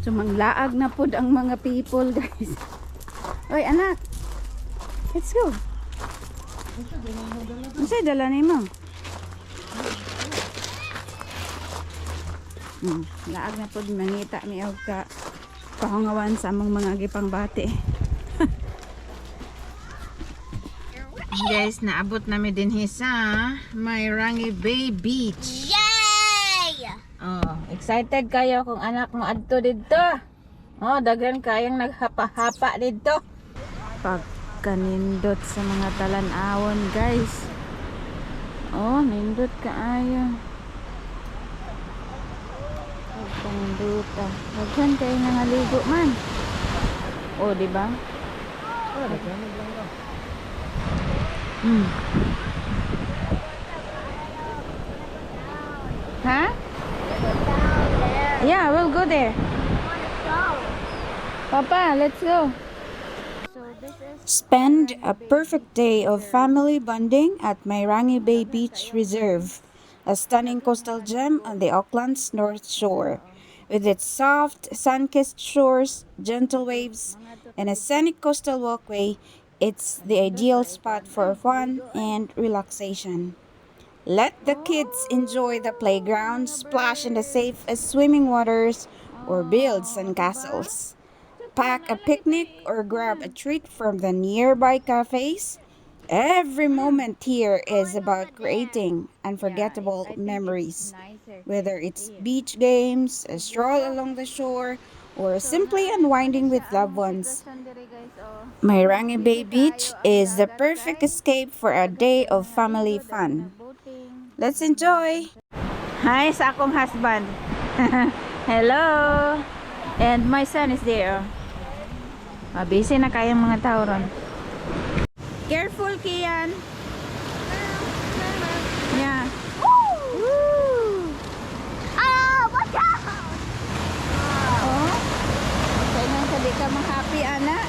Sumanglaag na pod ang mga people, guys. Oy, anak. Let's go. Unsay dala nimo? Laag na pod mangita mi og ka pahangawan sa among mga gipangbati. Guys, naabot namin din sa Mayrangi Bay Beach. Yay! Oh, excited kayo kung anak mo adto dito. Oh, daghan kayang naghapa-hapa dito. Pagkanindot sa mga talan-awon, guys. Oh, nindot kaayo. Pagkanindot. Daghan kayo nangaligo man. Oh, di ba? Oh, daghan lang daw. Huh? Yeah, we'll go there. Papa, let's go. Spend a perfect day of family bonding at Mayrangi Bay Beach Reserve, a stunning coastal gem on the Auckland's North Shore. With its soft, sun-kissed shores, gentle waves, and a scenic coastal walkway, it's the ideal spot for fun and relaxation. Let the kids enjoy the playground, splash in the safe swimming waters, or build sandcastles. Pack a picnic or grab a treat from the nearby cafes. Every moment here is about creating unforgettable memories. Whether it's beach games, a stroll along the shore, or simply unwinding with loved ones, Mayrangi Bay Beach is the perfect escape for a day of family fun. Let's enjoy! Hi sa akong husband. Hello! And my son is there. Busy na kayang mga tao ron. Careful, Kian! Yeah. Woo! Oh, watch out! Oh. Kaya nang sabi ka ma-happy, ana.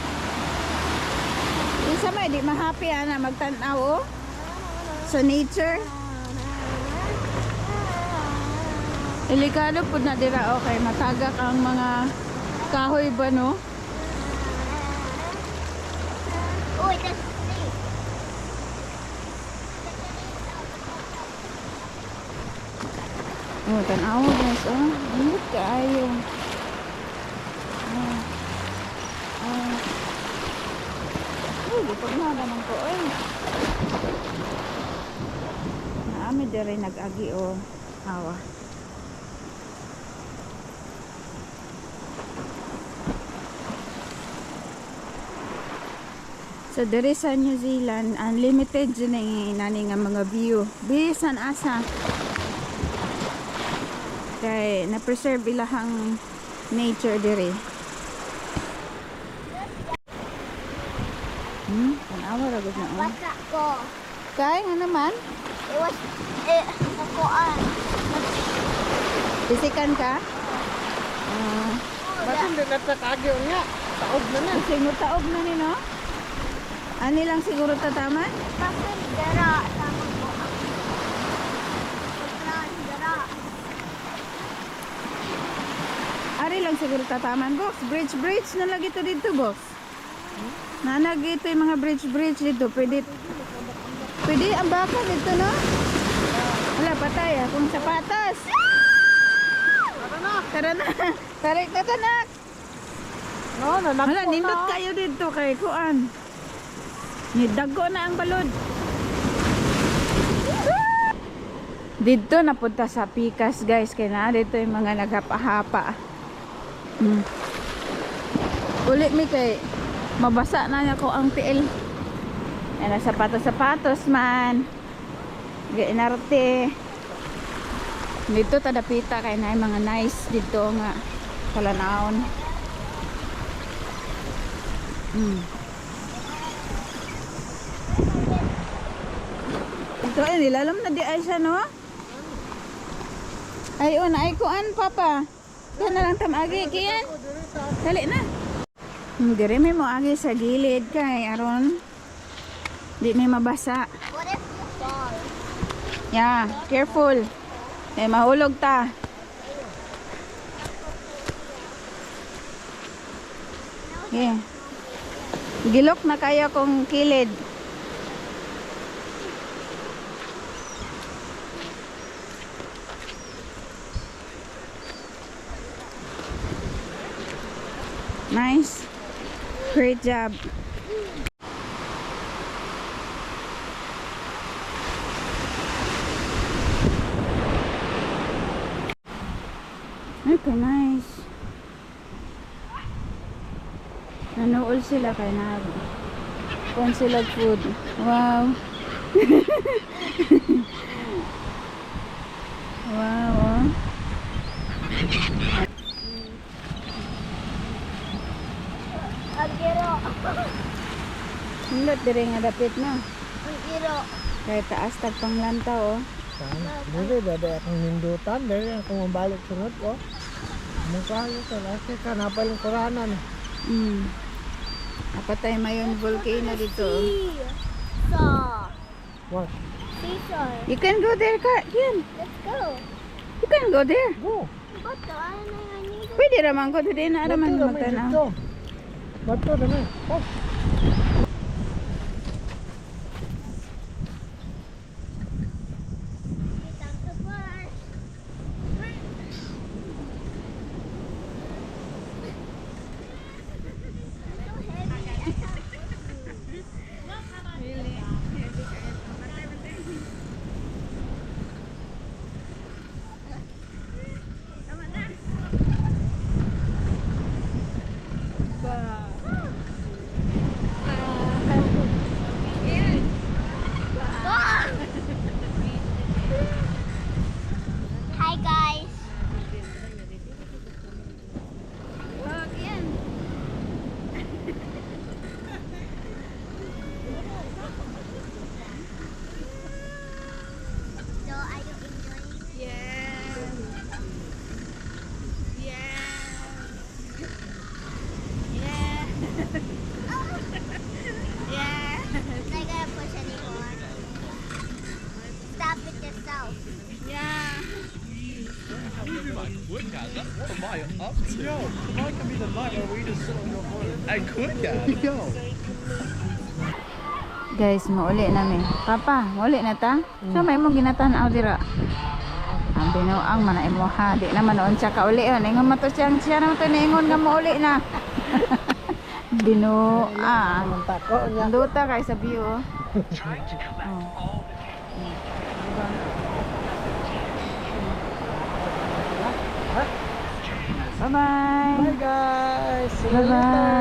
Isa may di ma-happy, ana. Magtanaw, oh. Sa nature. Delikado po na dira, okay. Matagak ang mga kahoy ba, no? Oh, that's safe. Oh, tanaw, guys, oh. Ingat kaayo. Lipag na naman ko, eh. Naami dere nag-agi, oh. Awa. So, dere sa New Zealand, unlimited dyan nani nga mga view. Bisan asa. Kaya, na-preserve ilahang nature dere. Tanawa, ragod na, oh. What's that go? Kaya nga naman. It was, nakuan. Bisikan ka? Bakit hindi natakagyo niya? Taob na na. Siguro taob na ni, no? Ani lang siguro tataman? Bakit dara sama ko? Dara. Ari lang siguro tataman, box. Bridge na lagi to dito, box. Nanag ito yung mga bridge dito. Pwede ang baka dito, no? Wala, patay ah. Kung sapatos. Tara na. Tarik na tanak. No, nanagpo Wala, nindot kayo dito kay Kuan. Nidago na ang balod. Dito napunta sa Pikas, guys. Kaya na dito yung mga naghapa-hapa. Uli mi kay mabasa na niya ko ang tiil. Yan, sapatos man. Gainarte. Dito tadapita kay na yung mga nice dito nga kalanaon. Ito ay nilalam na di ay siya, no? Ay ay kuan papa. Yan na lang tamagi kiyan. Dali na. Dire may mo agi sa gilid kay aron di may mabasa. What if you fall? Yeah, careful. Mahulog ta. Yeah. Gilok na kayo kung kilid. Nice. Great job. Okay, nice. Nanool sila kay nag kung sila food. Wow. Wow. Oh. Agiro. Hindot diri nga dapit na. Agiro. Kay taas tag panglantaw oh. Dili, dada akong nindutan. Dili akong mabalik sunod ko. Mukhayo ka. Laki ka. Napaling kuranan. Apatay mayon volcano dito. Oh. Saw. What? Seashore. You can go there, Yan. Let's go. You can go there. Go. Bato, ano nga nito? Pwede raman ko today na raman Bato naman magtanaw. dito. Bato naman. Oh. Time to fly. So heavy. Hi guys. So are you enjoying? Not gonna push anymore. Stop it yourself. Am I up to? Yo, mine can be the night where we just sit on your boat. I could, yeah. Yo. Guys, mauli na mi. Papa, mauli na ta? So may mong ginatanaw dira. Ang binuang man imo ha. Di naman noon siya kauli. Ingon mo to siya naman to niingon nga mauli na. Binuang. Ang tako niya. Duta kay sa view. Oh. Bye-bye. Bye guys. See you Bye-bye. later.